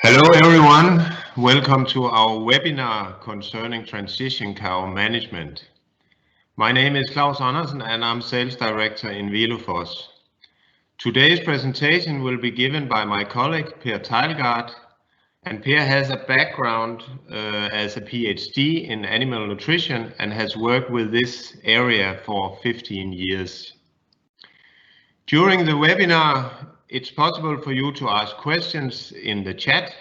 Hello everyone, welcome to our webinar concerning transition cow management. My name is Claus Andersen and I'm Sales Director in Vilofoss. Today's presentation will be given by my colleague Per Teilgaard, and Per has a background as a PhD in animal nutrition and has worked with this area for 15 years. During the webinar, it's possible for you to ask questions in the chat,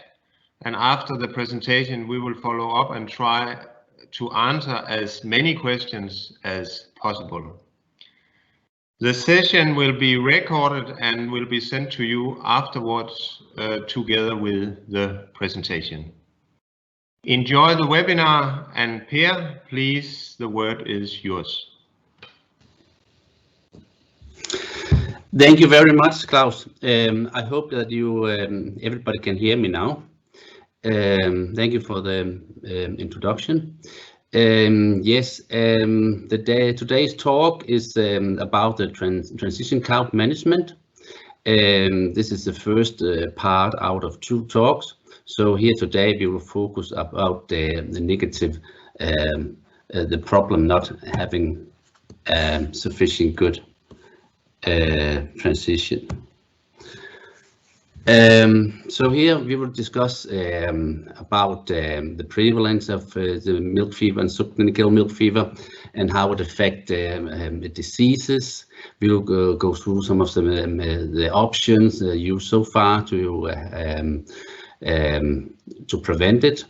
and after the presentation we will follow up and try to answer as many questions as possible. The session will be recorded and will be sent to you afterwards together with the presentation. Enjoy the webinar, and Per, please, the word is yours. Thank you very much, Claus. I hope that you everybody can hear me now. Thank you for the introduction. Yes, today's talk is about the transition cow management. This is the first part out of 2 talks. So here today we will focus about the negative, the problem not having sufficient good transition. So here we will discuss about the prevalence of the milk fever and subclinical milk fever and how it affects the diseases. We will go through some of the options used so far to prevent it,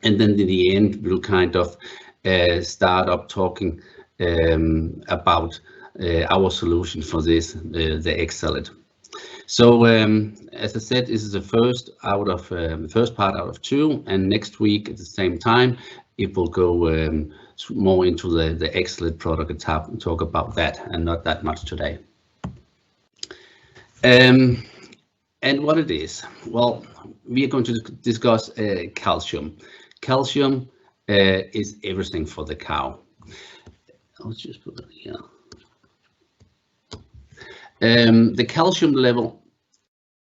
and then in the end we'll kind of start up talking about our solution for this, the X-Salad. So as I said, this is the first part out of 2, and next week at the same time it will go more into the X-Salad product and talk about that, and not that much today. And what it is, well, we are going to discuss calcium. Calcium is everything for the cow. Let's just put it here. The calcium level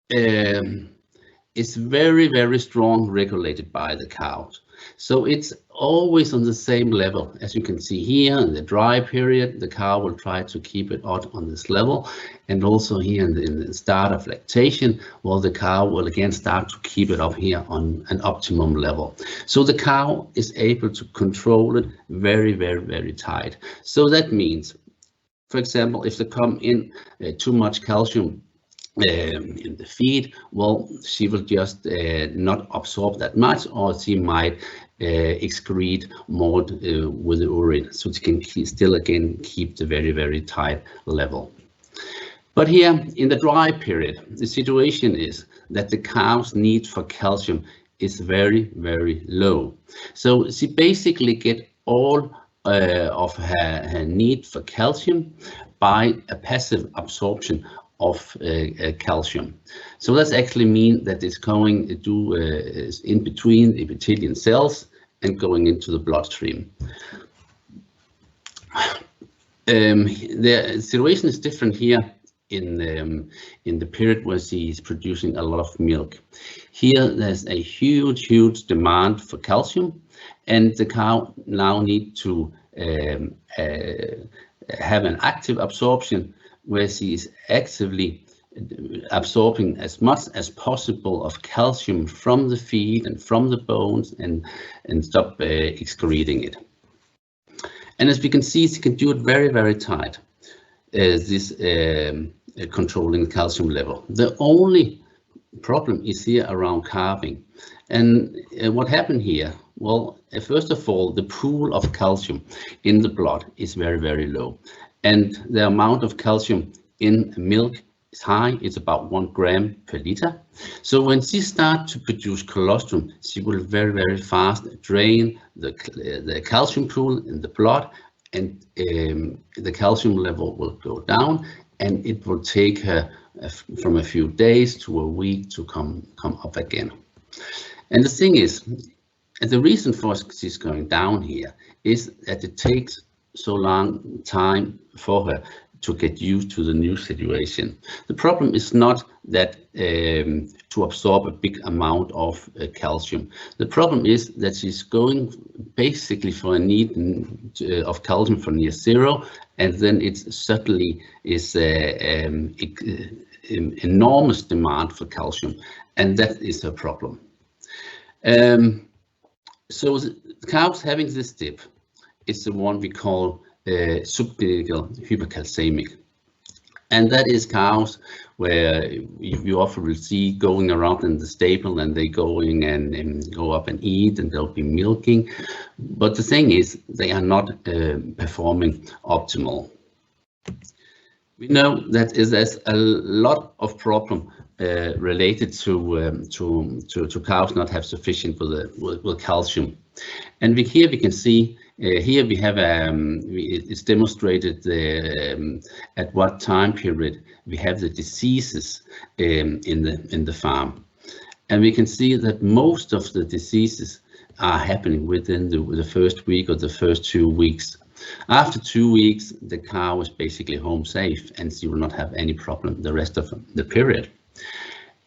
is very, very strong regulated by the cows. So it's always on the same level. As you can see here in the dry period, the cow will try to keep it out on this level. And also here in the start of lactation, well, the cow will again start to keep it up here on an optimum level. So the cow is able to control it very, very, very tight. So that means, for example, if they come in too much calcium in the feed, well, she will just not absorb that much, or she might excrete more with the urine, so she can still again keep the very, very tight level. But here in the dry period, the situation is that the cow's need for calcium is very, very low. So she basically get all of her need for calcium by a passive absorption of calcium. So that's actually mean that it's going to do in between epithelial cells and going into the bloodstream. The situation is different here in the period where she is producing a lot of milk. Here there's a huge demand for calcium, and the cow now need to have an active absorption where she is actively absorbing as much as possible of calcium from the feed and from the bones, and stop excreting it. And as we can see, she can do it very, very tight, controlling the calcium level. The only problem is here around calving. And what happened here? Well, first of all, the pool of calcium in the blood is very, very low. And the amount of calcium in milk is high. It's about 1 gram per liter. So when she starts to produce colostrum, she will very, very fast drain the calcium pool in the blood, and the calcium level will go down, and it will take her from a few days to a week to come up again. And the thing is, and the reason for she's going down here is that it takes so long time for her to get used to the new situation. The problem is not that to absorb a big amount of calcium. The problem is that she's going basically for a need of calcium for near zero, and then it certainly is enormous demand for calcium, and that is a problem. So the cows having this dip is the one we call subclinical hypocalcemic, and that is cows where you often will see going around in the stable, and they going and go up and eat, and they'll be milking, but the thing is they are not performing optimal. We know that there's a lot of problem related to cows not have sufficient with calcium, and here we can see here we have it's demonstrated at what time period we have the diseases in the farm, and we can see that most of the diseases are happening within the first week or the first 2 weeks. After 2 weeks, the cow is basically home safe, and she will not have any problem the rest of the period.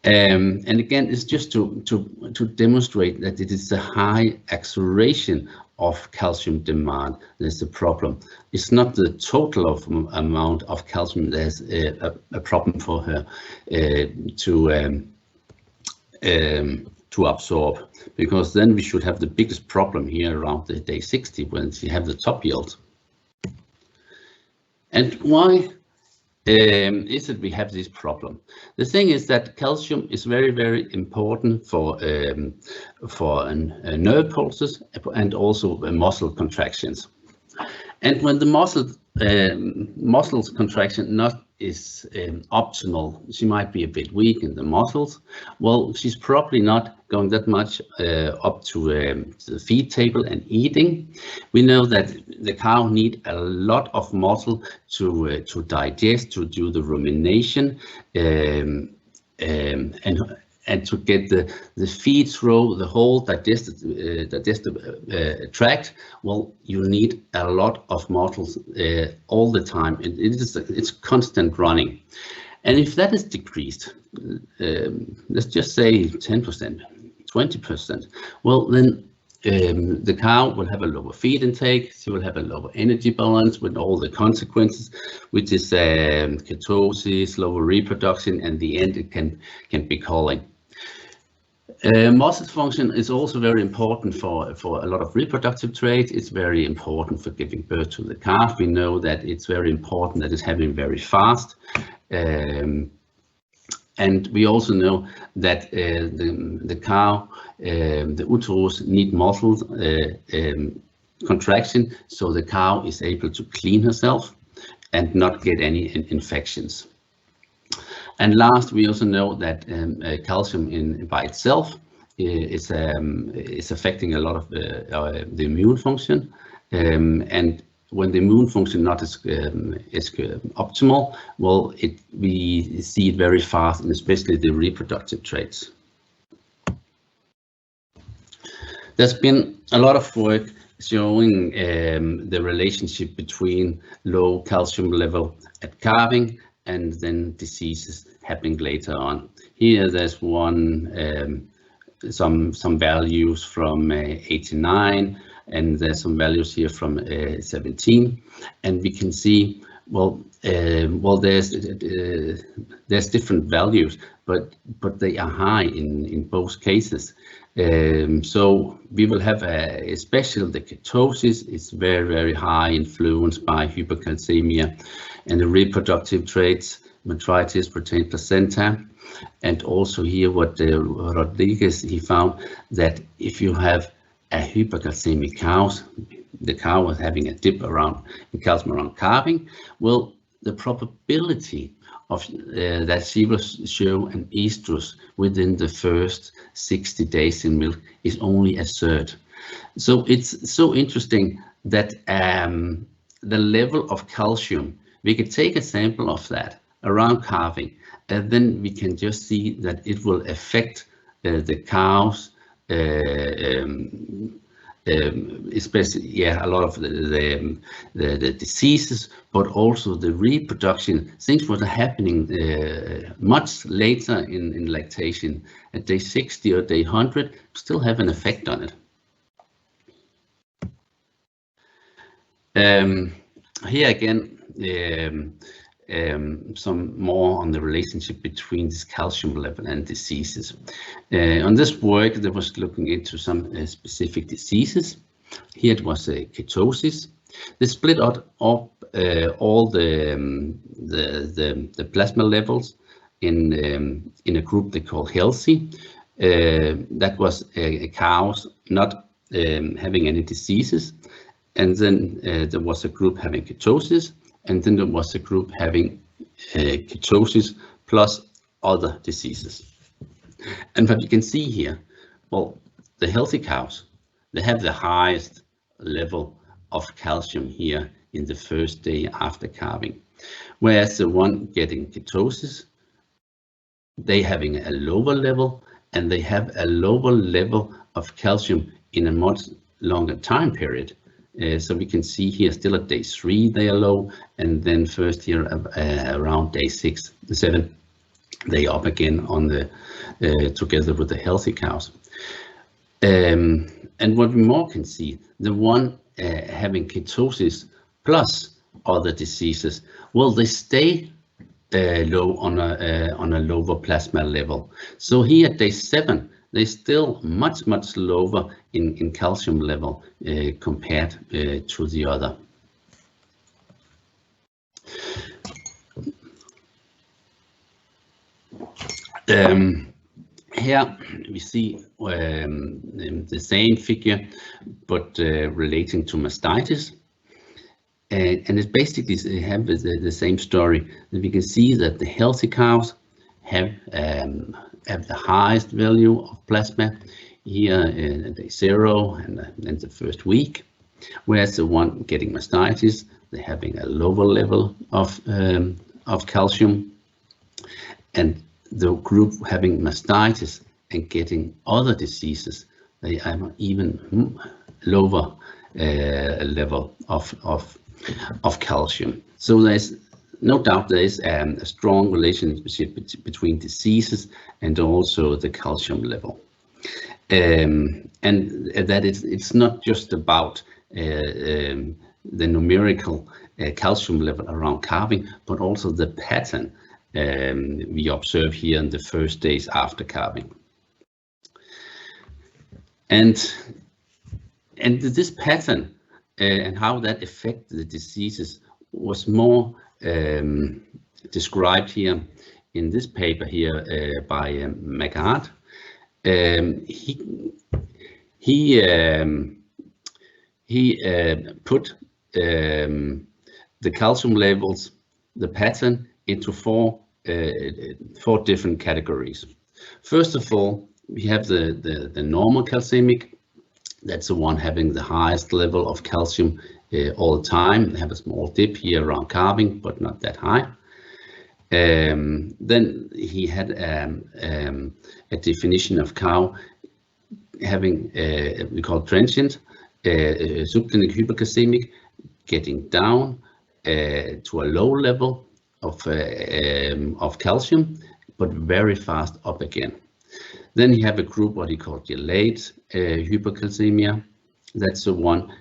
And again, it's just to demonstrate that it is the high acceleration of calcium demand that's the problem. It's not the total amount of calcium that's a problem for her to absorb, because then we should have the biggest problem here around the day 60 when she have the top yield. And why is it we have this problem? The thing is that calcium is very, very important for nerve pulses and also muscle contractions. And when the muscles contraction not is optimal, she might be a bit weak in the muscles. Well, she's probably not going that much up to the feed table and eating. We know that the cow need a lot of muscle to digest, to do the rumination, and to get the feed through the whole digestive tract. Well, you need a lot of muscles all the time. It's constant running, and if that is decreased, let's just say 10%, 20%, well then the cow will have a lower feed intake. She will have a lower energy balance with all the consequences, which is ketosis, lower reproduction, and the end it can be calling. Muscle function is also very important for a lot of reproductive traits. It's very important for giving birth to the calf. We know that it's very important that it's happening very fast. And we also know that the cow, the uterus need muscle contraction, so the cow is able to clean herself and not get any infections. And last, we also know that calcium by itself is affecting a lot of the immune function, and when the immune function not is optimal, well, we see it very fast, and especially the reproductive traits. There's been a lot of work showing the relationship between low calcium level at calving and then diseases happening later on. Here there's one, some values from 89, and there's some values here from 17, and we can see, well, there's different values, but they are high in both cases. So we will have especially the ketosis is very, very high, influenced by hypocalcemia, and the reproductive traits, metritis, retained placenta, and also here what Rodriguez, he found that if you have a hypocalcemic cows, the cow was having a dip around in calcium around calving, well, the probability of that she will show an estrus within the first 60 days in milk is only a third. So it's so interesting that the level of calcium, we could take a sample of that around calving, and then we can just see that it will affect the cow's especially a lot of the diseases, but also the reproduction. Things were happening much later in lactation. At day 60 or day 100, still have an effect on it. Here again, some more on the relationship between this calcium level and diseases. On this work, there was looking into some specific diseases. Here it was ketosis. They split up all the plasma levels in a group they call healthy. That was cows not having any diseases, and then there was a group having ketosis, and then there was a group having ketosis plus other diseases. And what you can see here, well, the healthy cows, they have the highest level of calcium here in the first day after calving, whereas the one getting ketosis, they having a lower level, and they have a lower level of calcium in a much longer time period. So we can see here still at day 3 they are low, and then first here around day 6, 7 they up again on the together with the healthy cows. And what we more can see, the one having ketosis plus other diseases, well, they stay low on a lower plasma level. So here at day 7 they still much lower in calcium level compared to the other. Here we see the same figure, but relating to mastitis. And it basically have the same story. We can see that the healthy cows have the highest value of plasma here at day 0 and the first week, whereas the one getting mastitis, they're having a lower level of calcium, and the group having mastitis and getting other diseases, they have an even lower level of calcium. So there's no doubt there is a strong relationship between diseases and also the calcium level, and that it's not just about the numerical calcium level around calving, but also the pattern we observe here in the first days after calving. And this pattern and how that affects the diseases was more described here in this paper here by McArt. He put the calcium levels, the pattern, into four different categories. First of all, we have the normal calcemic. That's the one having the highest level of calcium all the time. They have a small dip here around calving, but not that high. Then he had a definition of cow having we call transient, subclinical hypocalcemic, getting down to a low level of calcium, but very fast up again. Then you have a group what he called delayed hypocalcemia. That's the one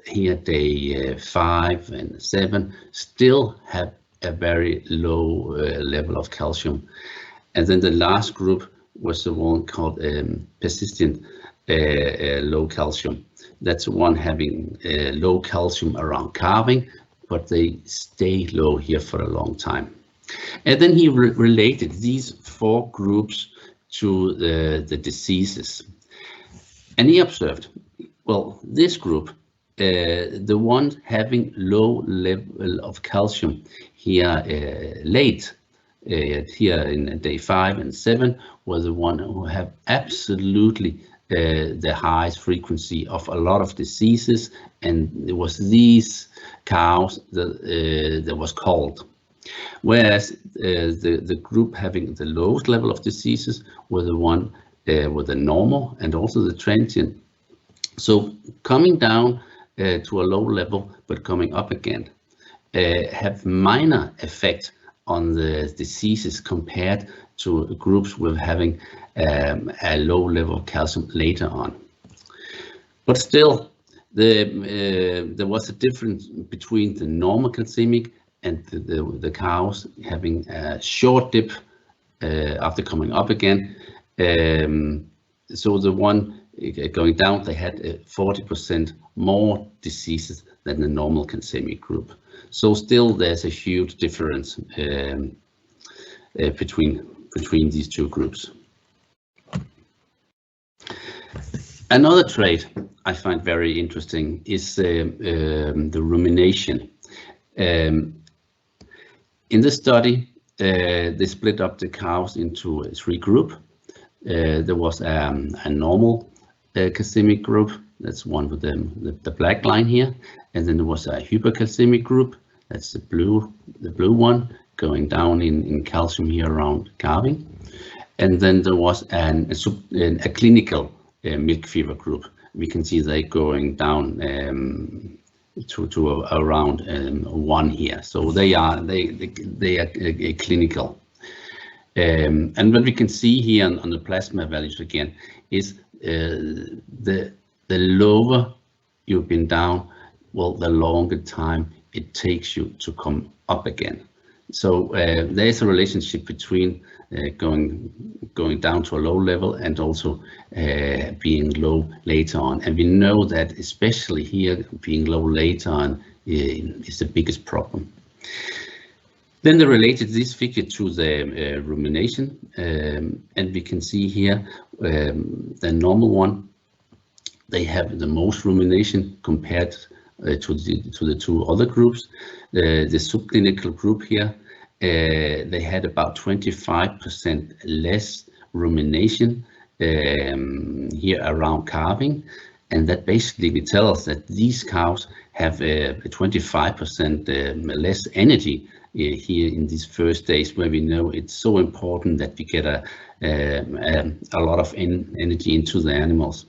here day 5 and 7 still have a very low level of calcium. And then the last group was the one called persistent low calcium. That's the one having low calcium around calving, but they stay low here for a long time. And then he related these 4 groups to the diseases. And he observed, well, this group, the ones having low level of calcium here late, here in day 5 and 7, were the one who have absolutely the highest frequency of a lot of diseases, and it was these cows that was called. Whereas the group having the lowest level of diseases were the one with the normal and also the transient So coming down to a low level, but coming up again, have minor effect on the diseases compared to groups with having a low level of calcium later on. But still, there was a difference between the normal calcemic and the cows having a short dip after coming up again. So the one going down, they had 40% more diseases than the normal calcemic group. So still there's a huge difference between these two groups. Another trait I find very interesting is the rumination. In the study, they split up the cows into 3 groups. There was a normal calcemic group, that's one with the black line here, and then there was a hypocalcemic group, that's the blue one, going down in calcium here around calving, and then there was a clinical milk fever group. We can see they going down to around 1 here, so they are clinical. And what we can see here on the plasma values again is the lower you've been down, well, the longer time it takes you to come up again. So there's a relationship between going down to a low level and also being low later on. And we know that especially here, being low later on is the biggest problem. Then they related this figure to the rumination, and we can see here the normal one, they have the most rumination compared to the 2 other groups. The subclinical group here, they had about 25% less rumination here around calving, and that basically tells us that these cows have 25% less energy here in these first days, where we know it's so important that we get a lot of energy into the animals.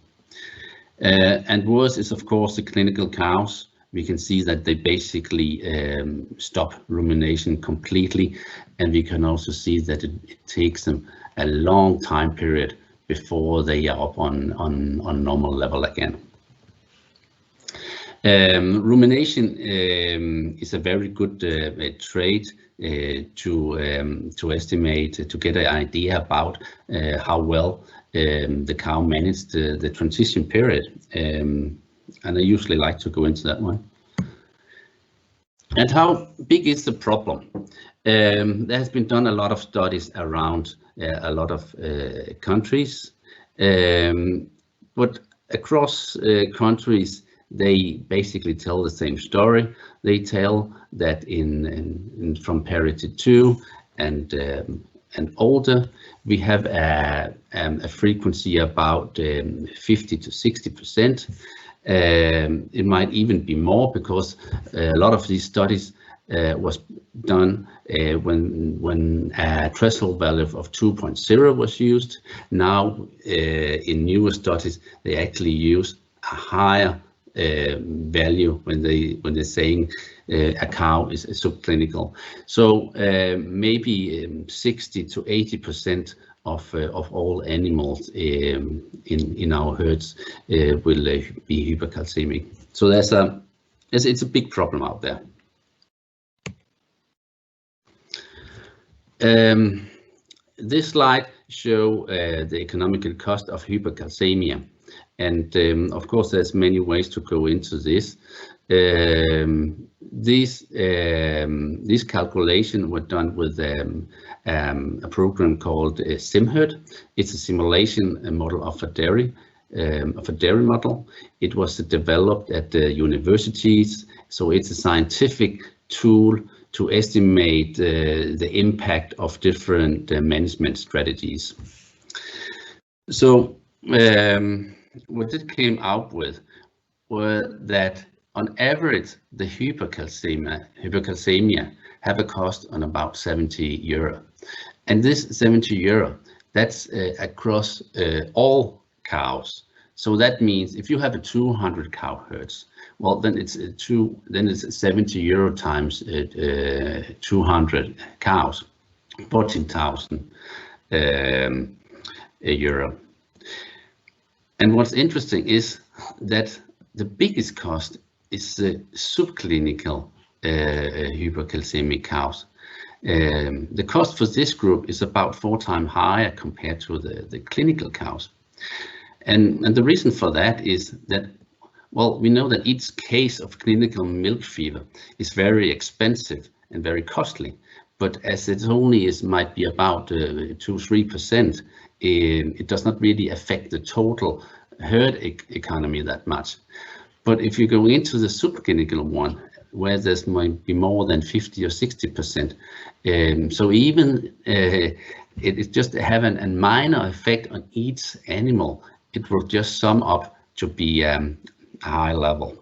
And worse is, of course, the clinical cows. We can see that they basically stop rumination completely, and we can also see that it takes them a long time period before they are up on normal level again. Rumination is a very good trait to estimate, to get an idea about how well the cow managed the transition period. And I usually like to go into that one. And how big is the problem? There has been done a lot of studies around a lot of countries, but across countries, they basically tell the same story. They tell that from parity 2 and older, we have a frequency about 50 to 60%. It might even be more, because a lot of these studies was done when a threshold value of 2.0 was used. Now in newer studies, they actually use a higher value when they're saying a cow is subclinical. So maybe 60 to 80% of all animals in our herds will be hypocalcemic. So it's a big problem out there. This slide shows the economical cost of hypocalcemia. And of course, there's many ways to go into this. These calculations were done with a program called SimHerd. It's a simulation model of a dairy model. It was developed at the universities, so it's a scientific tool to estimate the impact of different management strategies. So what it came out with were that on average, the hypocalcemia have a cost on about 70 euro. And this 70 euro, that's across all cows. So that means if you have a 200 cow herds, well, then it's 70 euro times 200 cows, 14,000 euro. And what's interesting is that the biggest cost is the subclinical hypocalcemic cows. The cost for this group is about 4 times higher compared to the clinical cows. And the reason for that is that, well, we know that each case of clinical milk fever is very expensive and very costly, but as it only might be about 2-3%, it does not really affect the total herd economy that much. But if you go into the subclinical one, where there's might be more than 50 or 60%, so even it just have a minor effect on each animal, it will just sum up to be a high level.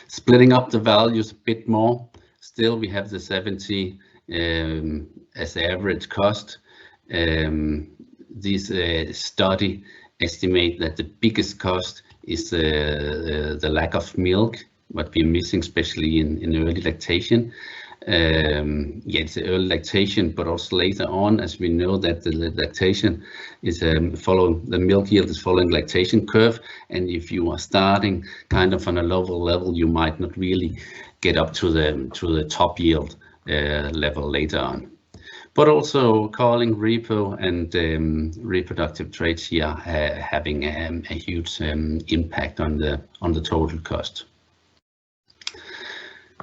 Splitting up the values a bit more, still we have the 70 as the average cost. This study estimate that the biggest cost is the lack of milk, what we're missing, especially in early lactation. It's early lactation, but also later on, as we know that the lactation is following, the milk yield is following lactation curve, and if you are starting kind of on a lower level, you might not really get up to the top yield level later on. But also calving, repo, and reproductive traits here having a huge impact on the total cost.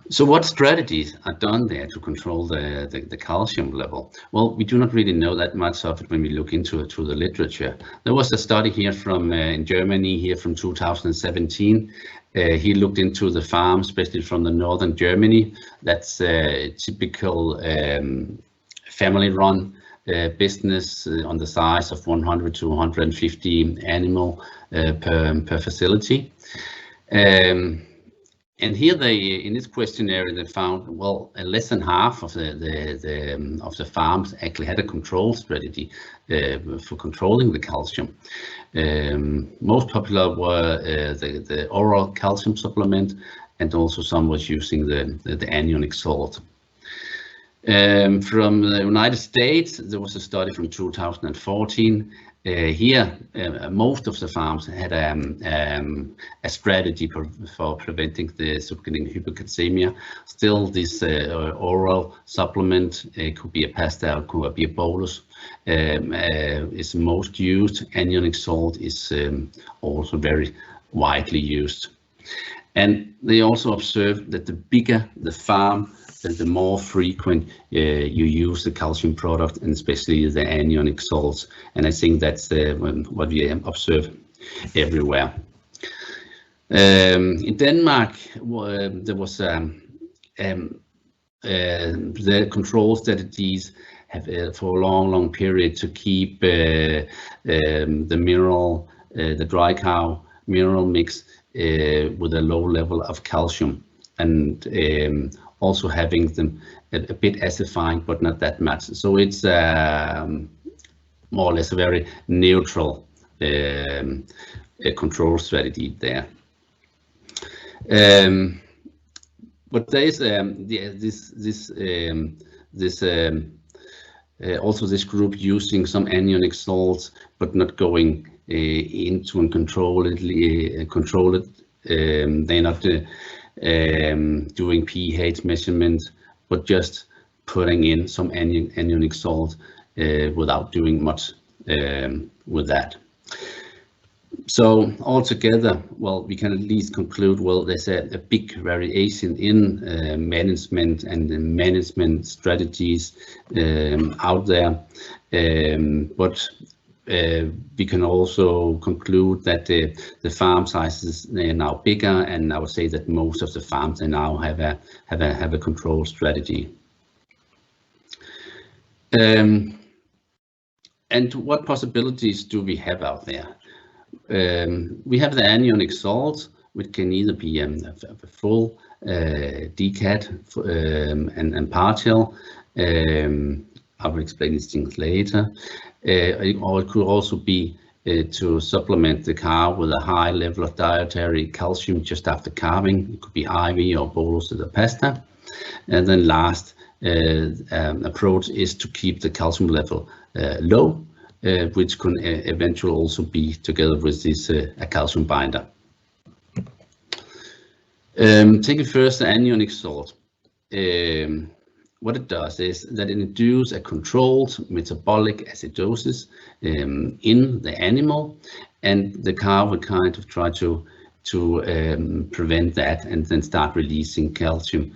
So what strategies are done there to control the calcium level? Well, we do not really know that much of it when we look into the literature. There was a study here from in Germany here from 2017. He looked into the farms, especially from the northern Germany. That's typical family-run business on the size of 100 to 150 animal per facility. And here they, in this questionnaire, they found, well, less than half of the farms actually had a control strategy for controlling the calcium. Most popular were the oral calcium supplement, and also some was using the anionic salt. From the United States, there was a study from 2014. Here, most of the farms had a strategy for preventing the subclinical hypocalcemia. Still, this oral supplement, it could be a pasta, it could be a bolus, is most used. Anionic salt is also very widely used. And they also observed that the bigger the farm, the more frequent you use the calcium product, and especially the anionic salts. And I think that's what we observe everywhere. In Denmark, there was the control strategies have for a long period to keep the mineral, the dry cow mineral mix with a low level of calcium, and also having them a bit acidifying, but not that much. So it's more or less a very neutral control strategy there. But there is also this group using some anionic salts, but not going into and control it. They're not doing pH measurements, but just putting in some anionic salt without doing much with that. So altogether, well, we can at least conclude, well, there's a big variation in management and the management strategies out there, but we can also conclude that the farm sizes are now bigger, and I would say that most of the farms they now have a control strategy. And what possibilities do we have out there? We have the anionic salt, which can either be a full decat and partial. I will explain these things later. Or it could also be to supplement the cow with a high level of dietary calcium just after calving. It could be IV or bolus to the pasta. And then last approach is to keep the calcium level low, which can eventually also be together with this a calcium binder. Taking first the anionic salt. What it does is that it induces a controlled metabolic acidosis in the animal, and the cow would kind of try to prevent that and then start releasing calcium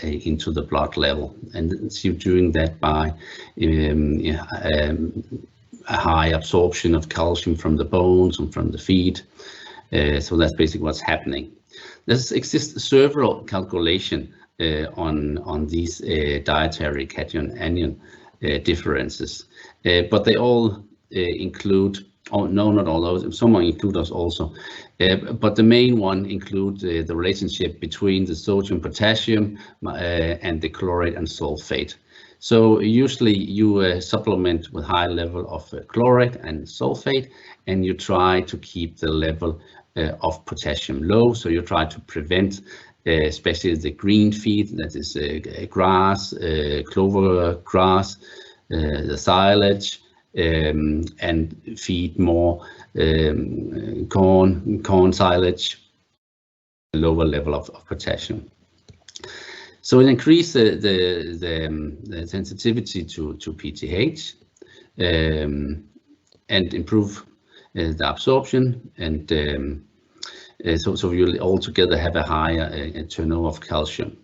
into the blood level. And so doing that by a high absorption of calcium from the bones and from the feed. So that's basically what's happening. There exists several calculations on these dietary cation-anion differences, but they all include, oh no, not all those, some include us also, but the main one include the relationship between the sodium, potassium, and the chloride and sulfate. So usually you supplement with high level of chloride and sulfate, and you try to keep the level of potassium low. So you try to prevent especially the green feed, that is grass, clover grass, the silage, and feed more corn silage, lower level of potassium. So it increases the sensitivity to PTH and improve the absorption, and so you'll altogether have a higher turnover of calcium.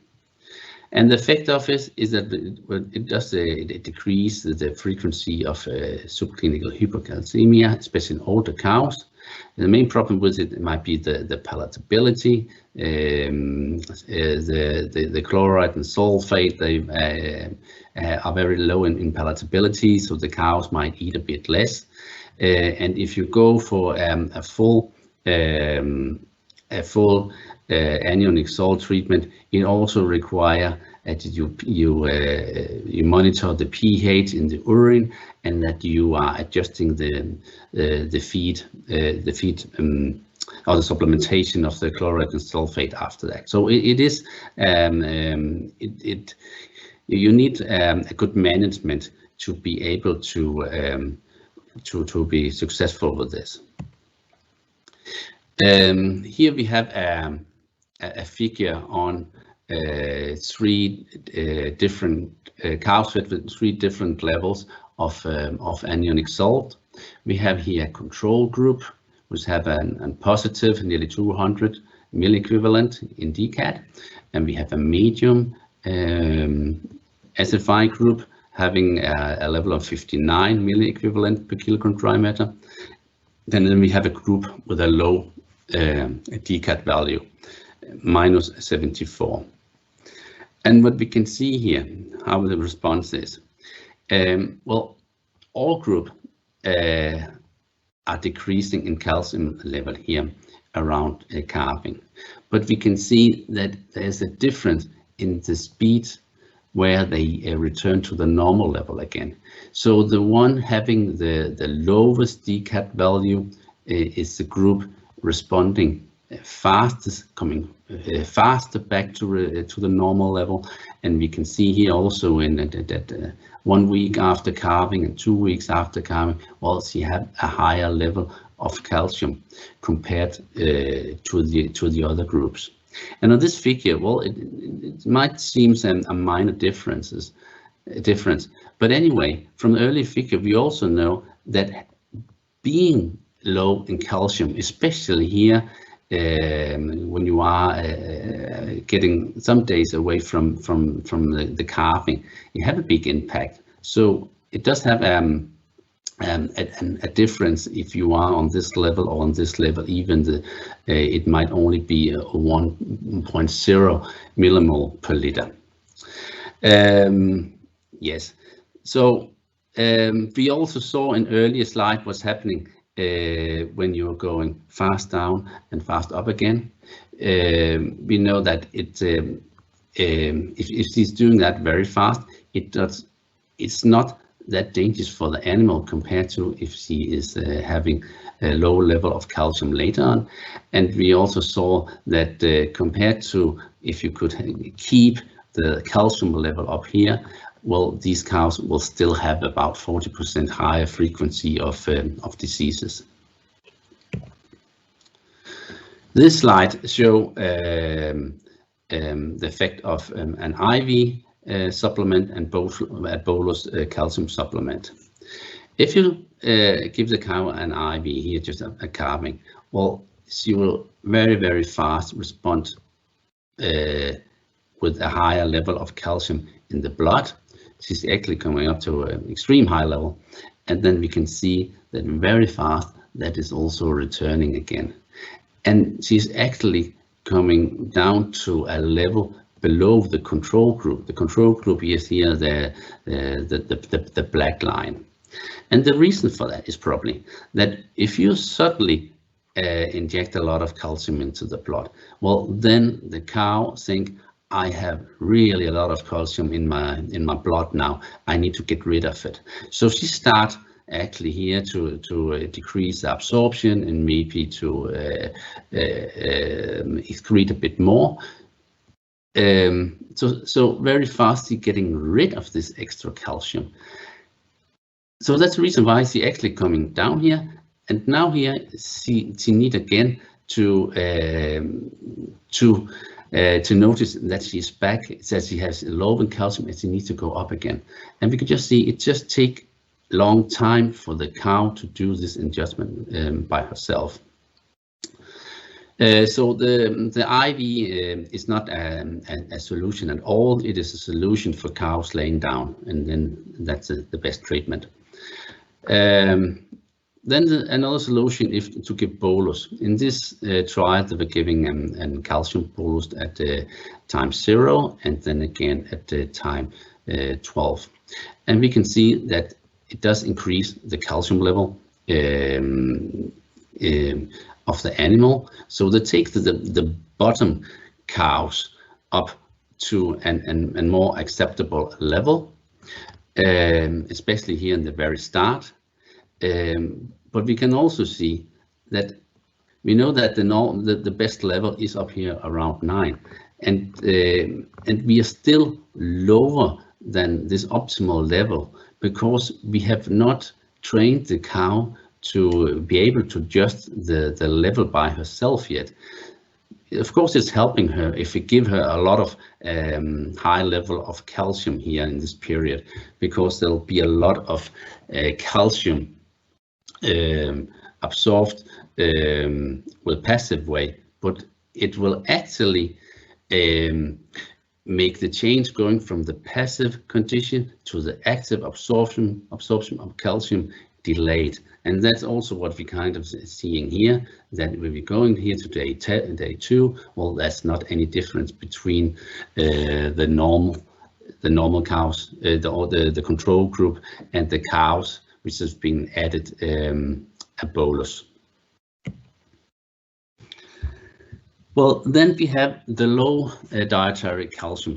And the effect of it is that it decreases the frequency of subclinical hypocalcemia, especially in older cows. The main problem with it might be the palatability. The chloride and sulfate, they are very low in palatability, so the cows might eat a bit less. And if you go for a full anionic salt treatment, it also requires that you monitor the pH in the urine, and that you are adjusting the feed or the supplementation of the chloride and sulfate after that. So you need a good management to be able to be successful with this. Here we have a figure on three different cows fed with three different levels of anionic salt. We have here a control group, which have a positive nearly 200 milliequivalent in DCAT, and we have a medium acidified group having a level of 59 milliequivalent per kilogram dry matter. Then we have a group with a low DCAT value, minus 74. And what we can see here, how the response is, well, all group are decreasing in calcium level here around calving, but we can see that there's a difference in the speed where they return to the normal level again. So the one having the lowest DCAT value is the group responding fastest, coming faster back to the normal level. And we can see here also in that 1 week after calving and 2 weeks after calving, well, you have a higher level of calcium compared to the other groups. And on this figure, well, it might seem a minor difference, but anyway, from the early figure, we also know that being low in calcium, especially here when you are getting some days away from the calving, you have a big impact. So it does have a difference if you are on this level or on this level. Even it might only be 1.0 millimole per liter. Yes. So we also saw in earlier slide what's happening when you're going fast down and fast up again. We know that if it's doing that very fast, it's not that dangerous for the animal compared to if she is having a low level of calcium later on. And we also saw that compared to if you could keep the calcium level up here, well, these cows will still have about 40% higher frequency of diseases. This slide shows the effect of an IV supplement and bolus calcium supplement. If you give the cow an IV here, just a calving, well, she will very, very fast respond with a higher level of calcium in the blood. She's actually coming up to an extreme high level, and then we can see that very fast that is also returning again. And she's actually coming down to a level below the control group. The control group is here, the black line. And the reason for that is probably that if you suddenly inject a lot of calcium into the blood, well, then the cow think, I have really a lot of calcium in my blood now. I need to get rid of it. So she starts actually here to decrease the absorption and maybe to excrete a bit more. So very fast getting rid of this extra calcium. So that's the reason why she actually coming down here. And now here she need again to notice that she's back, that she has low in calcium and she needs to go up again. And we can just see it just take long time for the cow to do this adjustment by herself. So the IV is not a solution at all. It is a solution for cows laying down, and then that's the best treatment. Then another solution is to give bolus. In this trial, they were giving a calcium bolus at time 0 and then again at time 12. And we can see that it does increase the calcium level of the animal. So they take the bottom cows up to a more acceptable level, especially here in the very start. But we can also see that we know that the best level is up here around 9, and we are still lower than this optimal level because we have not trained the cow to be able to adjust the level by herself yet. Of course, it's helping her if we give her a lot of high level of calcium here in this period, because there'll be a lot of calcium absorbed with passive way, but it will actually make the change going from the passive condition to the active absorption of calcium delayed. And that's also what we kind of seeing here, that when we're going here to day 2, well, that's not any difference between the normal cows, the control group, and the cows which has been added a bolus. Well, then we have the low dietary calcium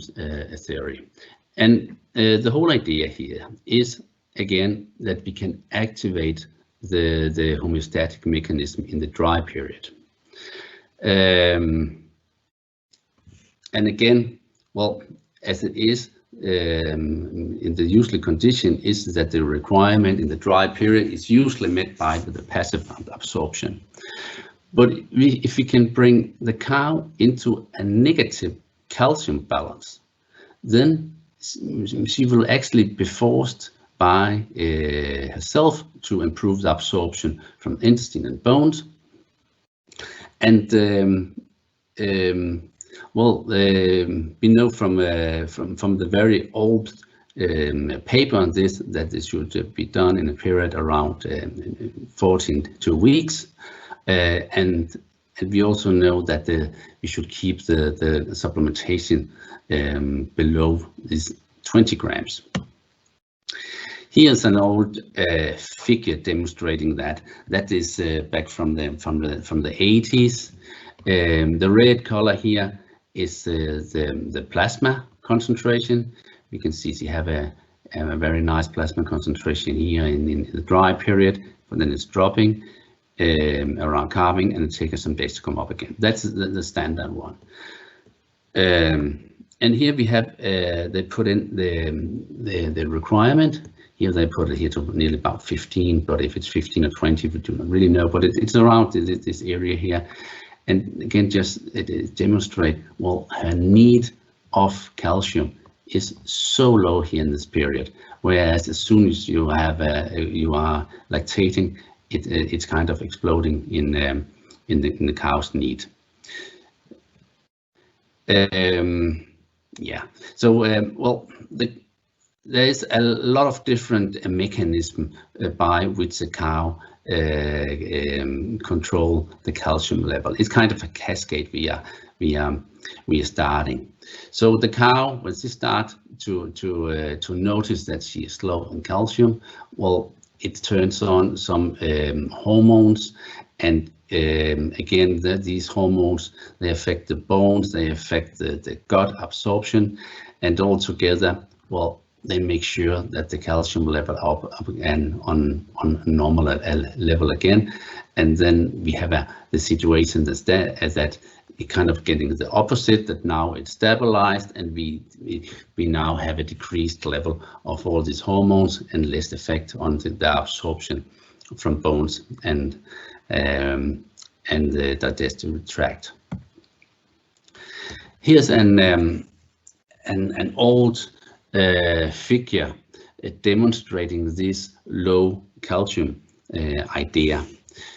theory. And the whole idea here is, again, that we can activate the homeostatic mechanism in the dry period. And again, well, as it is in the usual condition, is that the requirement in the dry period is usually met by the passive absorption. But if we can bring the cow into a negative calcium balance, then she will actually be forced by herself to improve the absorption from intestine and bones. And we know from the very old paper on this that this should be done in a period around 14 weeks. And we also know that we should keep the supplementation below these 20 grams. Here's an old figure demonstrating that. That is back from the 80s. The red color here is the plasma concentration. We can see you have a a very nice plasma concentration here in the dry period, but then it's dropping around calving, and it takes some days to come up again. That's the standard one. And here we have they put in the requirement. Here they put it here to nearly about 15, but if it's 15 or 20, we do not really know, but it's around this area here. And again, just it demonstrate, well, her need of calcium is so low here in this period, whereas as soon as you have you are lactating, it's kind of exploding in the cow's need. Yeah, so well, there is a lot of different mechanisms by which the cow control the calcium level. It's kind of a cascade we are starting. So the cow, when she starts to notice that she is low in calcium, well, it turns on some hormones, and again, these hormones, they affect the bones, they affect the gut absorption, and all together, well, they make sure that the calcium level up again on normal level again. And then we have the situation that it kind of getting the opposite, that now it's stabilized, and we now have a decreased level of all these hormones and less effect on the absorption from bones and the digestive tract. Here's an old figure demonstrating this low calcium idea.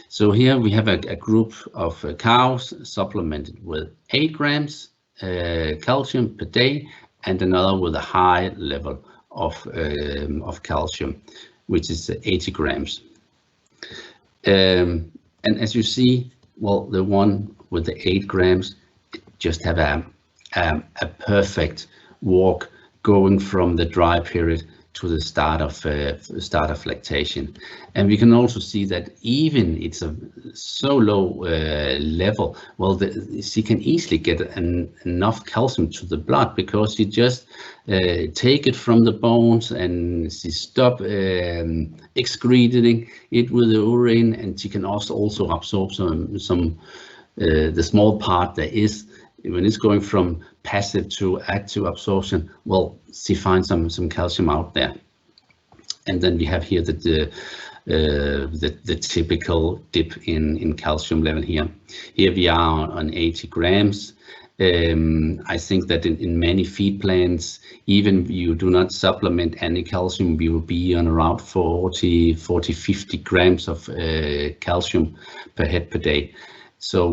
So here we have a group of cows supplemented with 8 grams calcium per day, and another with a high level of calcium, which is 80 grams. And as you see, well, the one with the 8 grams just have a perfect walk going from the dry period to the start of lactation. And we can also see that even it's a so low level, well, she can easily get enough calcium to the blood, because she just take it from the bones and she stop excreting it with the urine, and she can also absorb some the small part there is. When it's going from passive to active absorption, well, she finds some calcium out there. And then we have here the typical dip in calcium level here. Here we are on 80 grams. I think that in many feed plants, even you do not supplement any calcium, we will be on around 40, 50 grams of calcium per head per day. So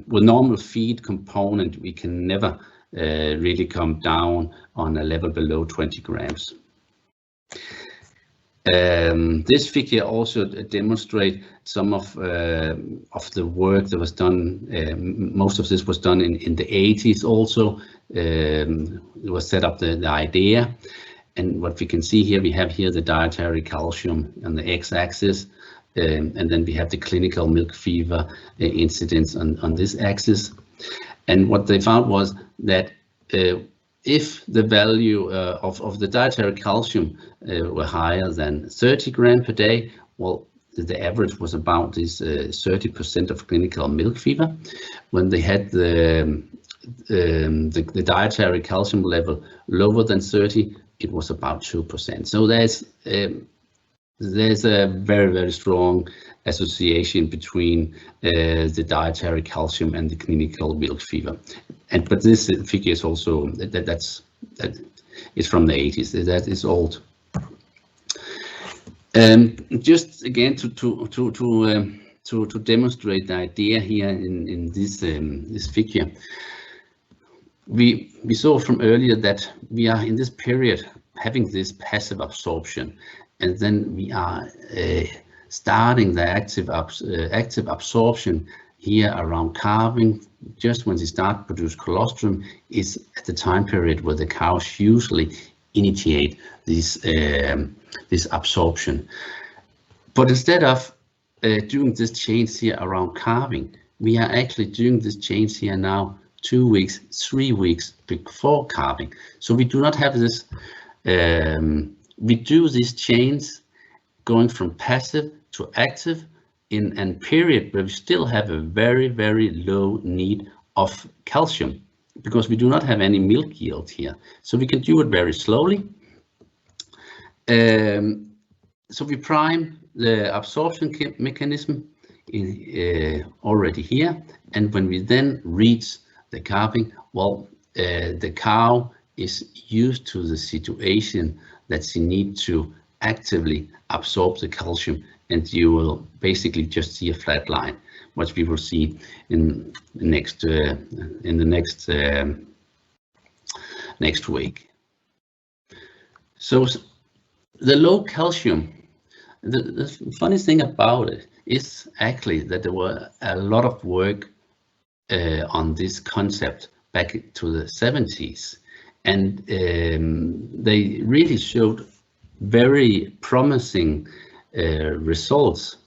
with normal feed component, we can never really come down on a level below 20 grams. This figure also demonstrates some of the work that was done. Most of this was done in the 80s also. It was set up the idea. And what we can see here, we have here the dietary calcium on the x-axis. And then we have the clinical milk fever incidence on this axis. And what they found was that if the value of the dietary calcium were higher than 30 grams per day, well, the average was about this 30% of clinical milk fever. When they had the dietary calcium level lower than 30, it was about 2%. So there's a very, very strong association between the dietary calcium and the clinical milk fever. But this figure is also that is from the 80s. That is old. Just again to demonstrate the idea here in this figure, we saw from earlier that we are in this period having this passive absorption. And then we are starting the active absorption here around calving. Just when they start to produce colostrum is at the time period where the cows usually initiate this absorption. But instead of doing this change here around calving, we are actually doing this change here now 2 weeks, 3 weeks before calving. So we do not have this we do these chains going from passive to active in a period where we still have a very, very low need of calcium, because we do not have any milk yield here. So we can do it very slowly. So we prime the absorption mechanism already here, and when we then reach the calving, well, the cow is used to the situation that she needs to actively absorb the calcium, and you will basically just see a flat line, which we will see in the next week. So the low calcium, the funny thing about it is actually that there were a lot of work on this concept back to the 70s, and they really showed very promising results.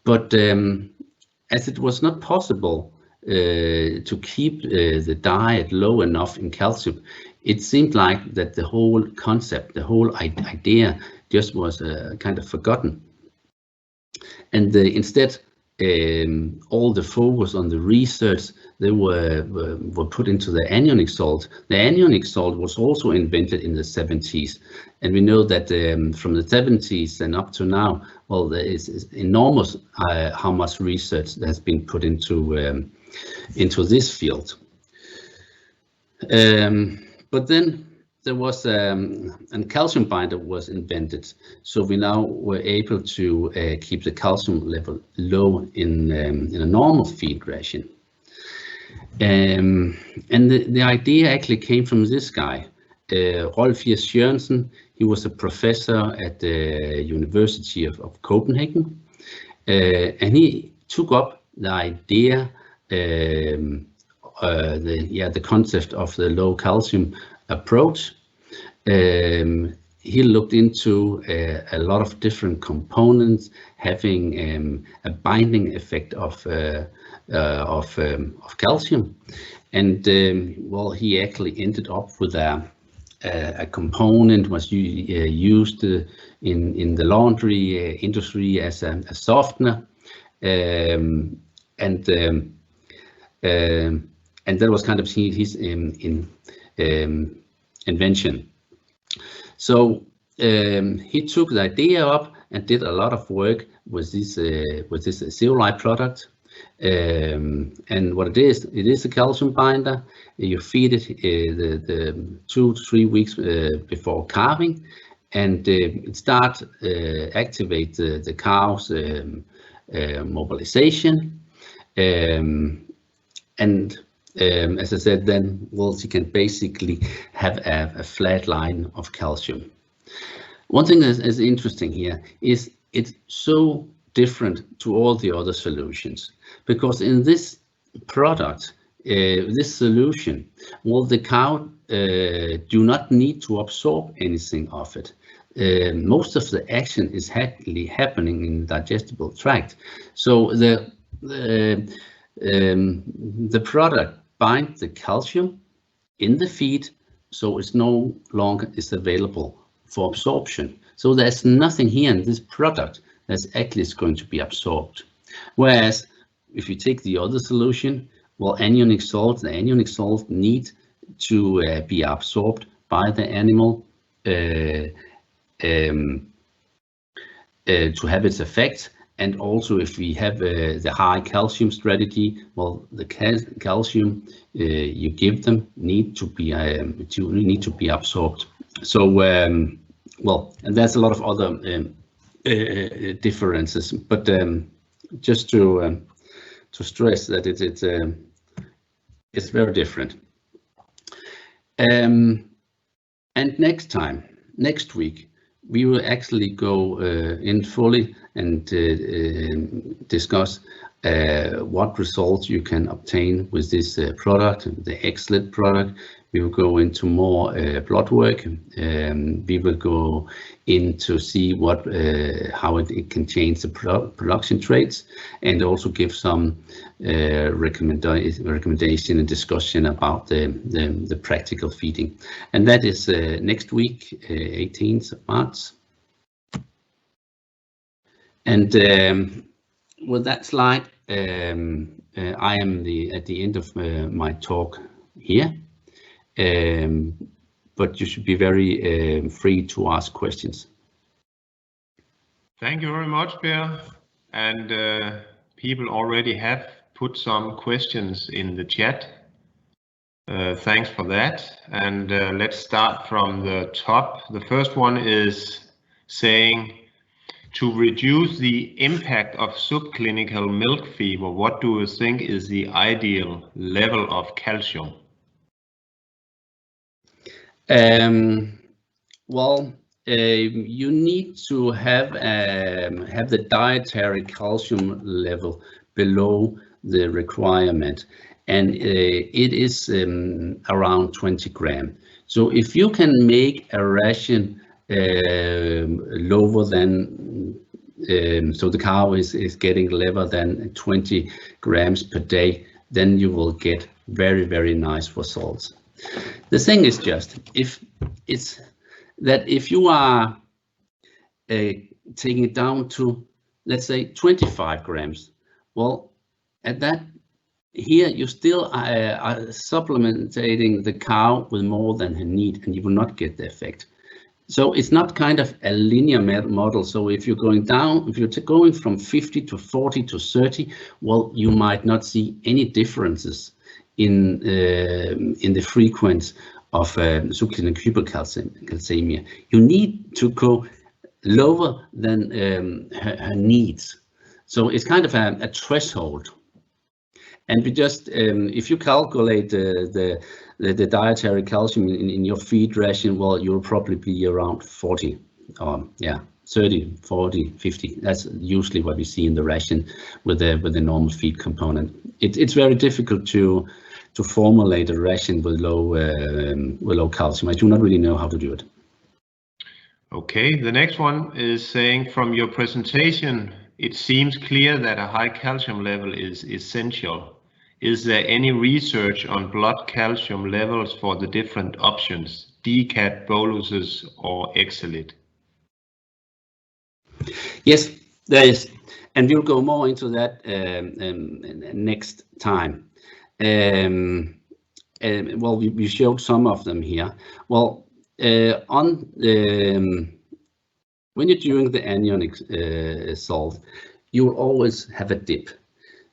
But as it was not possible to keep the diet low enough in calcium, it seemed like that the whole concept, the whole idea just was kind of forgotten. And instead, all the focus on the research, they were put into the anionic salt. The anionic salt was also invented in the 70s, and we know that from the 70s and up to now, well, there is enormous how much research has been put into this field. But then there was a calcium binder was invented, so we now were able to keep the calcium level low in a normal feed ration. And the idea actually came from this guy, Rolf Jørgensen. He was a professor at the University of Copenhagen, and he took up the idea, the concept of the low calcium approach. He looked into a lot of different components having a binding effect of calcium, and well, he actually ended up with a component was used in the laundry industry as a softener, and that was kind of his invention. So he took the idea up and did a lot of work with this zeolite product. And what it is a calcium binder. You feed it the 2 to 3 weeks before calving, and it starts activate the cow's mobilization. And as I said, then, well, you can basically have a flat line of calcium. One thing that is interesting here is it's so different to all the other solutions, because in this product, this solution, well, the cow do not need to absorb anything of it. Most of the action is actually happening in the digestible tract. So the product binds the calcium in the feed, so it's no longer is available for absorption. So there's nothing here in this product that's actually going to be absorbed. Whereas if you take the other solution, well, anionic salt, the anionic salt needs to be absorbed by the animal to have its effect. And also, if we have the high calcium strategy, well, the calcium you give them need to be absorbed. So, well, and there's a lot of other differences, but just to stress that it's very different. And next week, we will actually go in fully and discuss what results you can obtain with this product, the XLIT product, We will go into more blood work. We will go in to see what how it can change the production traits, and also give some recommendation and discussion about the practical feeding. And that is next week, 18th of March. And with that slide, I am at the end of my talk here, but you should be very free to ask questions. Thank you very much, Per. And people already have put some questions in the chat. Thanks for that. And let's start from the top. The first one is saying, to reduce the impact of subclinical milk fever, what do you think is the ideal level of calcium? Well, you need to have the dietary calcium level below the requirement, and it is around 20 grams. So if you can make a ration lower than, so the cow is getting lower than 20 grams per day, then you will get very, very nice results. The thing is just, if you are taking it down to, let's say, 25 grams, well, at that, here you still are supplementing the cow with more than her need, and you will not get the effect. So it's not kind of a linear model. So if you're going down, if you're going from 50 to 40 to 30, well, you might not see any differences in the frequency of subclinical hypocalcemia. You need to go lower than her needs. So it's kind of a threshold. And we just, if you calculate the dietary calcium in your feed ration, well, you'll probably be around 40, 30, 40, 50. That's usually what we see in the ration with the normal feed component. It's very difficult to formulate a ration with low calcium. I do not really know how to do it. Okay, the next one is saying, from your presentation, it seems clear that a high calcium level is essential. Is there any research on blood calcium levels for the different options, DCAT, boluses, or Exelite? Yes, there is, and we'll go more into that next time. Well, we showed some of them here. Well, when you're doing the anionic salt, you will always have a dip,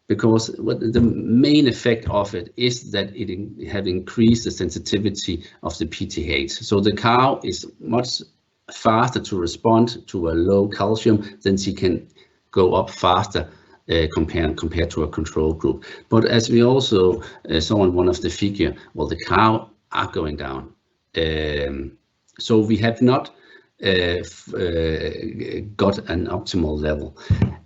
because what the main effect of it is that it have increased the sensitivity of the PTH. So the cow is much faster to respond to a low calcium, then she can go up faster compared to a control group. But as we also saw in one of the figure, well, the cow are going down. So we have not got an optimal level,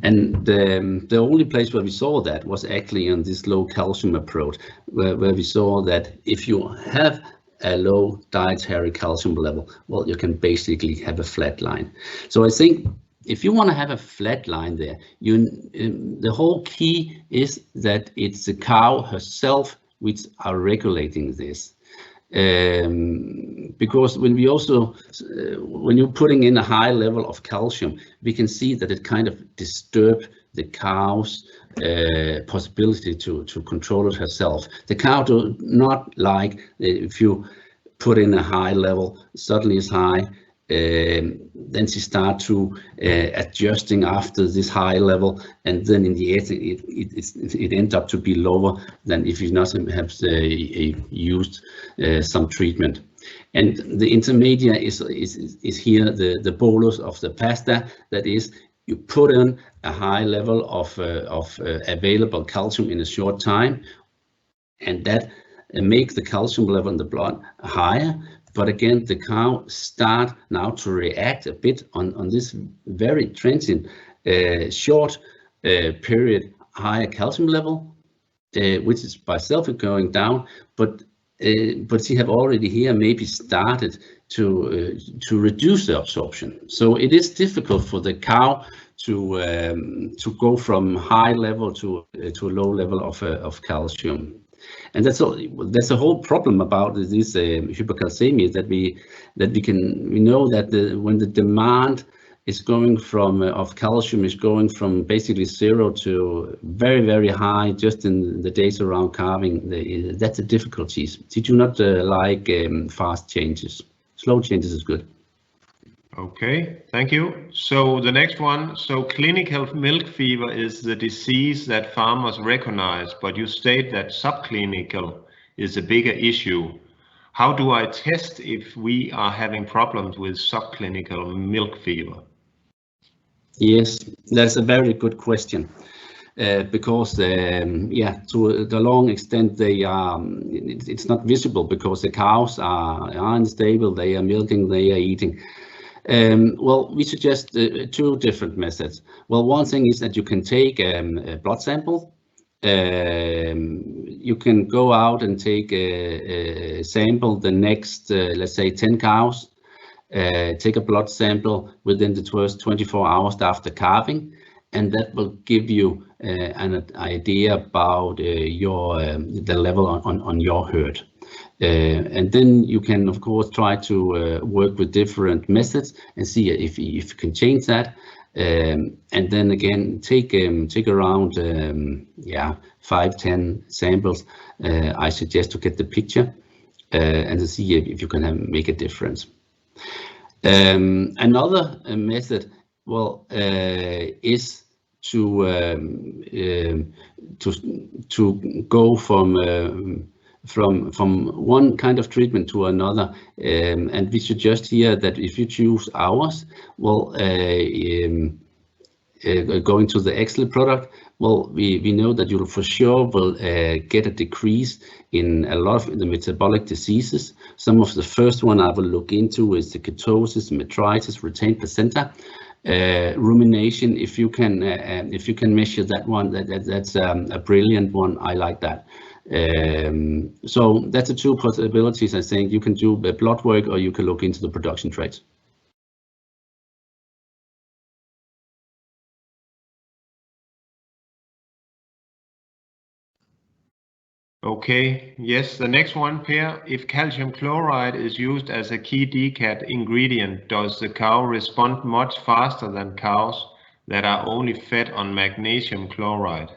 and the only place where we saw that was actually on this low calcium approach, where we saw that if you have a low dietary calcium level, well, you can basically have a flat line. So I think if you want to have a flat line there, the whole key is that it's the cow herself which are regulating this. Because when you're putting in a high level of calcium, we can see that it kind of disturbs the cow's possibility to control it herself. The cow do not like if you put in a high level, suddenly it's high, then she starts to adjusting after this high level, and then in the end it ends up to be lower than if you not have used some treatment. And the intermediate is here the bolus of the pasta. That is, you put in a high level of available calcium in a short time, and that makes the calcium level in the blood higher. But again, the cow start now to react a bit on this very transient, short period higher calcium level, which is by itself going down. But but she have already here maybe started to reduce the absorption. So it is difficult for the cow to go from high level to a low level of calcium. And that's a whole problem about this hypocalcemia, that we know that when the demand is going from of calcium is going from basically 0 to very, very high just in the days around calving, that's a difficulty. They do not like fast changes. Slow changes is good. Okay, thank you. So the next one, so clinical milk fever is the disease that farmers recognize, but you state that subclinical is a bigger issue. How do I test if we are having problems with subclinical milk fever? Yes, that's a very good question. Because to the long extent they are, it's not visible because the cows are unstable, they are milking, they are eating. Well, we suggest 2 different methods. Well, one thing is that you can take a blood sample. You can go out and take a sample the next, let's say 10 cows, take a blood sample within the first 24 hours after calving, and that will give you an idea about the level on your herd. And then you can, of course, try to work with different methods and see if you can change that. And then again, take around 5-10 samples. I suggest to get the picture and to see if you can make a difference. Another method, well, is to go from one kind of treatment to another, and we suggest here that if you choose ours, well, going to the excellent product, well, we know that you for sure will get a decrease in a lot of the metabolic diseases. Some of the first one I will look into is the ketosis, metritis, retained placenta, rumination. If you can measure that one, that's a brilliant one. I like that. So that's the 2 possibilities. I think you can do blood work or you can look into the production traits. Okay, yes, the next one, Per. If calcium chloride is used as a key DCAT ingredient, does the cow respond much faster than cows that are only fed on magnesium chloride?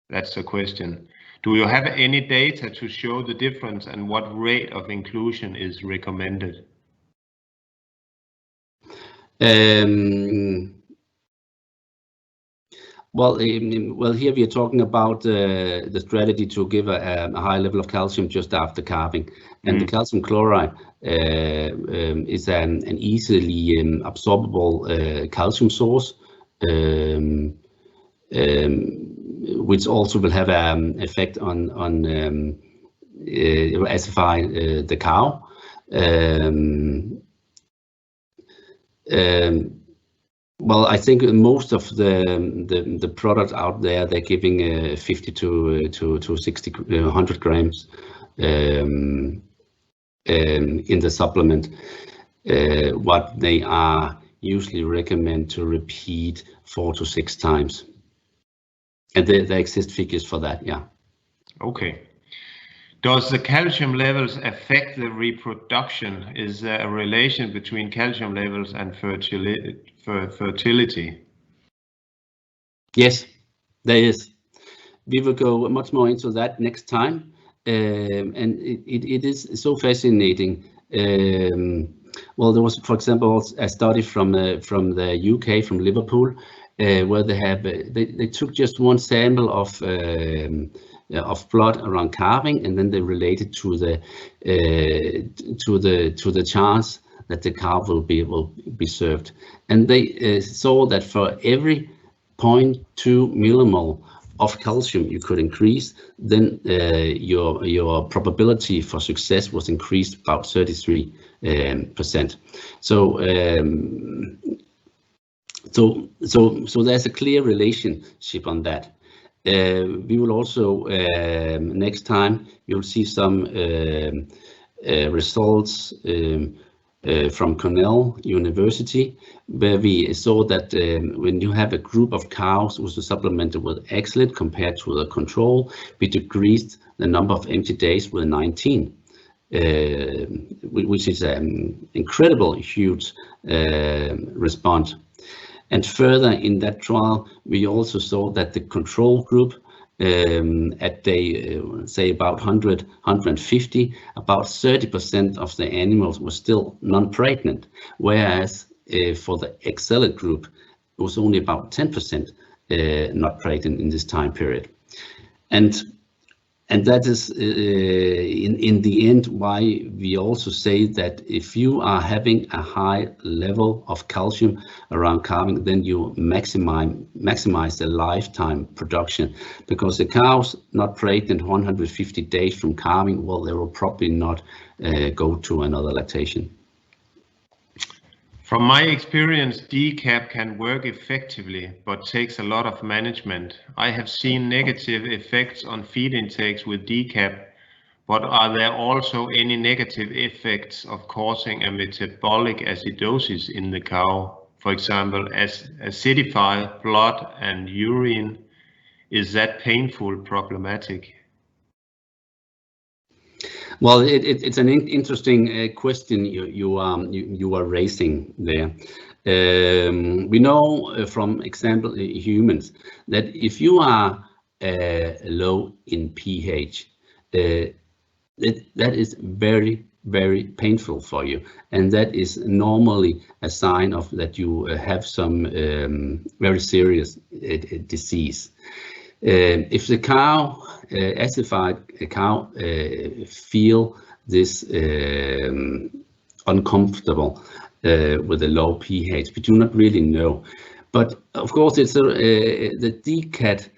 That's the question. Do you have any data to show the difference and what rate of inclusion is recommended? Well, here we are talking about the strategy to give a high level of calcium just after calving, and the calcium chloride is an easily absorbable calcium source, which also will have an effect on acidify the cow. Well, I think most of the products out there, they're giving 50 to 60, 100 grams in the supplement. What they are usually recommend to repeat 4 to 6 times. And there exist figures for that, yeah. Okay. Does the calcium levels affect the reproduction? Is there a relation between calcium levels and fertility? Yes, there is. We will go much more into that next time. And it is so fascinating. Well, there was, for example, a study from the UK, from Liverpool, where they took just one sample of blood around calving, and then they related to the chance that the cow will be served, and they saw that for every 0.2 millimole of calcium you could increase, then your probability for success was increased about 33%. So there's a clear relationship on that. We will also, next time, you'll see some results from Cornell University, where we saw that when you have a group of cows who was supplemented with Xlid compared to the control, we decreased the number of empty days with 19, which is an incredible, huge response. And further in that trial, we also saw that the control group at day, say about 100, 150, about 30% of the animals were still non-pregnant, whereas for the Xlid group, it was only about 10% not pregnant in this time period. And that is in the end why we also say that if you are having a high level of calcium around calving, then you maximize the lifetime production, because the cows not pregnant 150 days from calving, well, they will probably not go to another lactation. From my experience, decap can work effectively, but takes a lot of management. I have seen negative effects on feed intakes with decap, but are there also any negative effects of causing a metabolic acidosis in the cow? For example, as acidify blood and urine, is that painful, problematic? Well, it's an interesting question you are raising there. We know from example humans that if you are low in pH, that is very, very painful for you, and that is normally a sign of that you have some very serious disease. If the cow, acidified cow, feel this uncomfortable with a low pH, we do not really know. But of course, it's the DCAT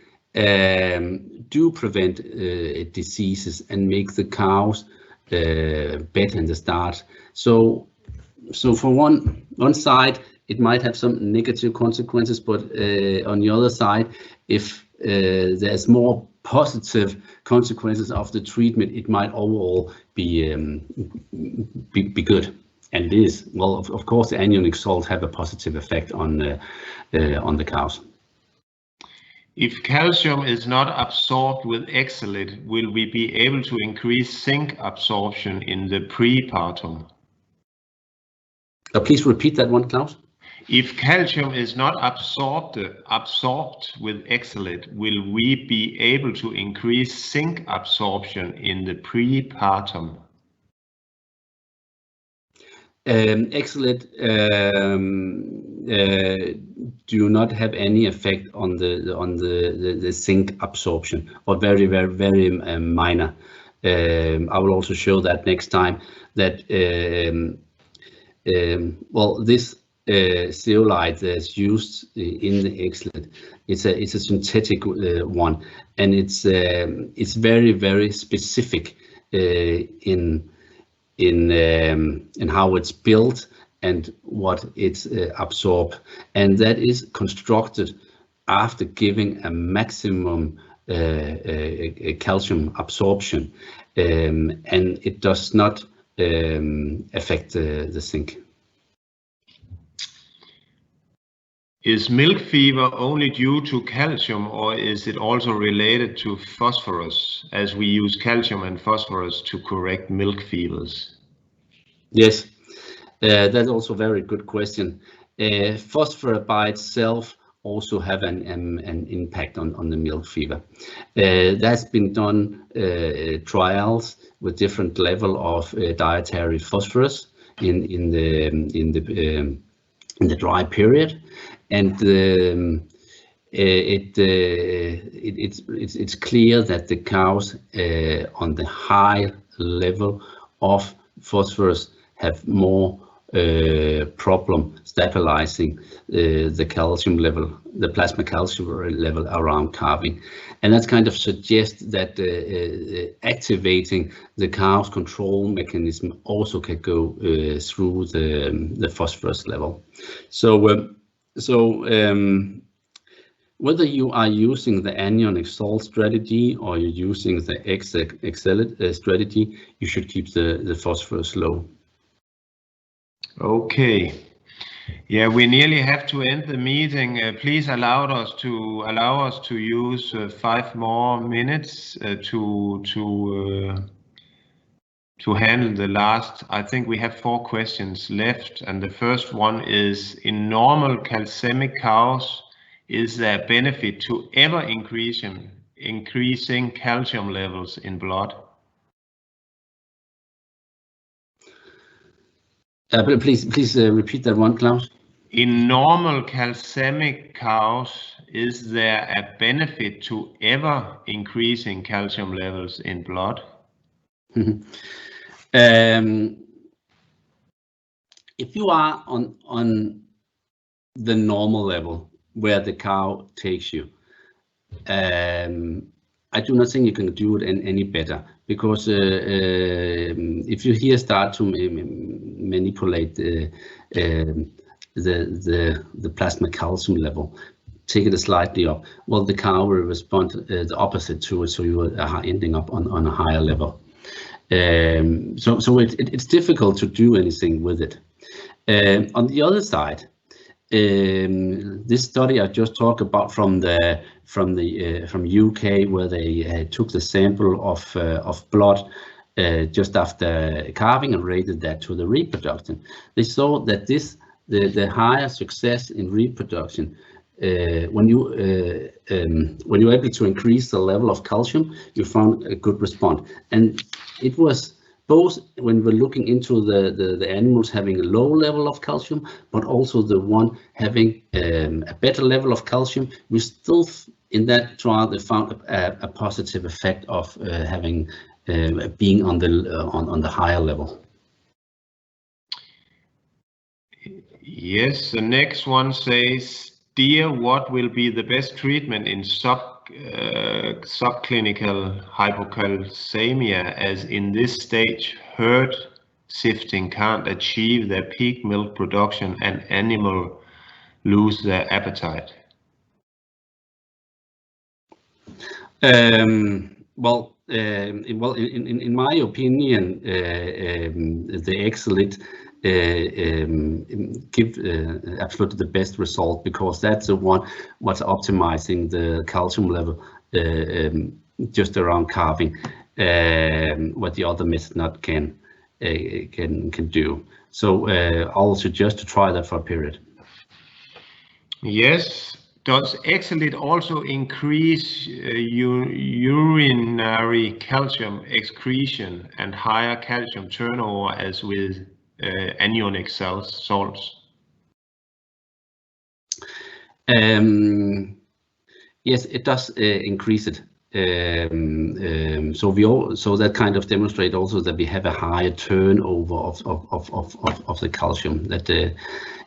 do prevent diseases and make the cows better in the start. So for one side, it might have some negative consequences, but on the other side, if there's more positive consequences of the treatment, it might overall be good, and it is. Well, of course, the anionic salts have a positive effect on the cows. If calcium is not absorbed with Xlid, will we be able to increase zinc absorption in the prepartum? Please repeat that one, Klaus. If calcium is not absorbed with Xlid, will we be able to increase zinc absorption in the prepartum? Xlid do not have any effect on the zinc absorption, or very, very, very minor. I will also show that next time that well, this zeolite that's used in the Xlid, it's a synthetic one, and it's very, very specific in how it's built and what it's absorbed, and that is constructed after giving a maximum calcium absorption, and it does not affect the zinc. Is milk fever only due to calcium, or is it also related to phosphorus, as we use calcium and phosphorus to correct milk fevers? Yes, that's also a very good question. Phosphorus by itself also have an impact on the milk fever. That's been done trials with different level of dietary phosphorus in the dry period, and it's clear that the cows on the high level of phosphorus have more problem stabilizing the calcium level, the plasma calcium level around calving, and that kind of suggests that activating the cow's control mechanism also can go through the phosphorus level. So Whether you are using the anionic salt strategy or you're using the XL strategy, you should keep the phosphorus low. Okay. Yeah, we nearly have to end the meeting. Please allow us to use 5 more minutes to handle the last. I think we have 4 questions left, and the first one is: in normal calcemic cows, is there benefit to ever increasing calcium levels in blood? Please repeat that one, Klaus. In normal calcemic cows, is there a benefit to ever increasing calcium levels in blood? If you are on the normal level where the cow takes you, I do not think you can do it any better, because if you here start to manipulate the plasma calcium level, take it slightly up, well, the cow will respond the opposite to it, so you are ending up on a higher level. So it's difficult to do anything with it. On the other side, this study I just talked about from UK, where they took the sample of blood just after calving and rated that to the reproduction. They saw that the higher success in reproduction, when you're able to increase the level of calcium, you found a good response. And it was both when we're looking into the animals having a low level of calcium, but also the one having a better level of calcium. We still, in that trial, they found a positive effect of having being on the higher level. Yes, the next one says, dear, what will be the best treatment in subclinical hypocalcemia, as in this stage herd shifting can't achieve their peak milk production and animal lose their appetite? Well, in my opinion, the Excellent give absolutely the best result, because that's the one what's optimizing the calcium level just around calving, what the other method not can do. So I'll suggest to try that for a period. Yes. Does Excellent also increase urinary calcium excretion and higher calcium turnover as with anionic salts? Yes, it does increase it. So that kind of demonstrate also that we have a higher turnover of the calcium. That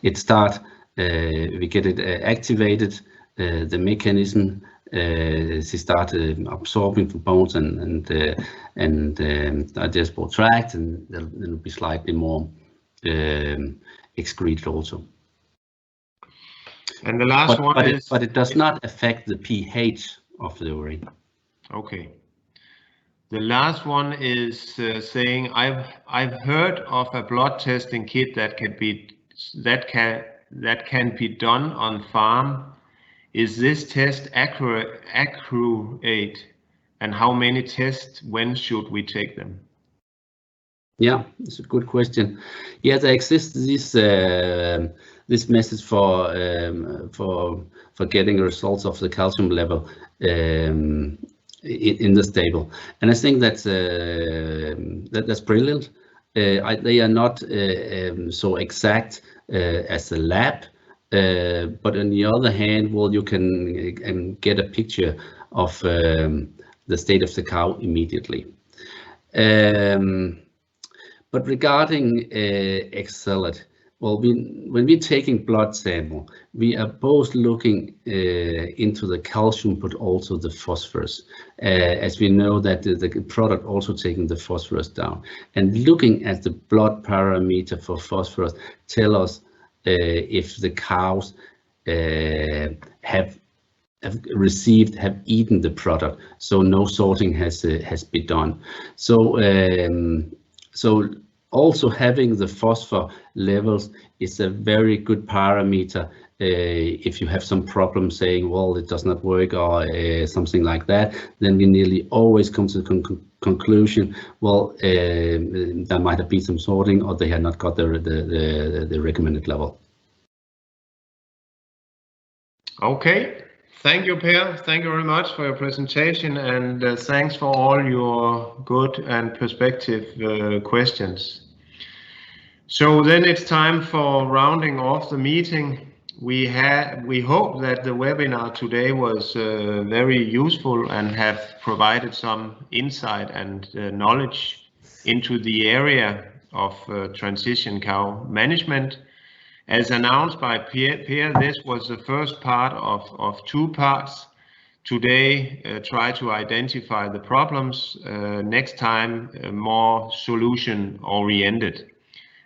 it start. We get it activated, the mechanism, she start absorbing from bones and digestible tract, and it'll be slightly more excreted also. And the last one is... But it does not affect the pH of the urine. Okay. The last one is saying, I've heard of a blood testing kit that can be done on farm. Is this test accurate, and how many tests? When should we take them? Yeah, it's a good question. Yeah, there exists this method for getting results of the calcium level in the stable, and I think that's brilliant. They are not so exact as the lab, but on the other hand, well, you can get a picture of the state of the cow immediately. But regarding Excellent, well, when we're taking blood sample, we are both looking into the calcium, but also the phosphorus, as we know that the product also taking the phosphorus down. And looking at the blood parameter for phosphorus tell us if the cows have have eaten the product, so no sorting has been done. So so also having the phosphor levels is a very good parameter if you have some problem saying, well, it does not work or something like that. Then we nearly always come to the conclusion, well, there might have been some sorting, or they had not got the recommended level. Okay. Thank you, Per. Thank you very much for your presentation, and thanks for all your good and perspective questions. So then it's time for rounding off the meeting. We hope that the webinar today was very useful and have provided some insight and knowledge into the area of transition cow management. As announced by Per, this was the first part of two parts. Today, try to identify the problems. Next time, more solution-oriented.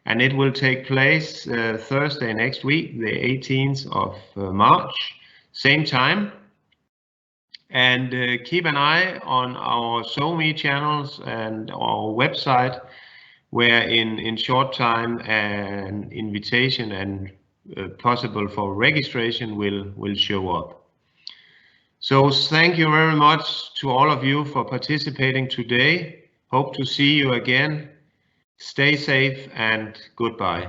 And it will take place Thursday next week, the 18th of March, same time. And keep an eye on our SoMe channels and our website, where in short time an invitation and possible for registration will show up. So thank you very much to all of you for participating today. Hope to see you again. Stay safe and goodbye.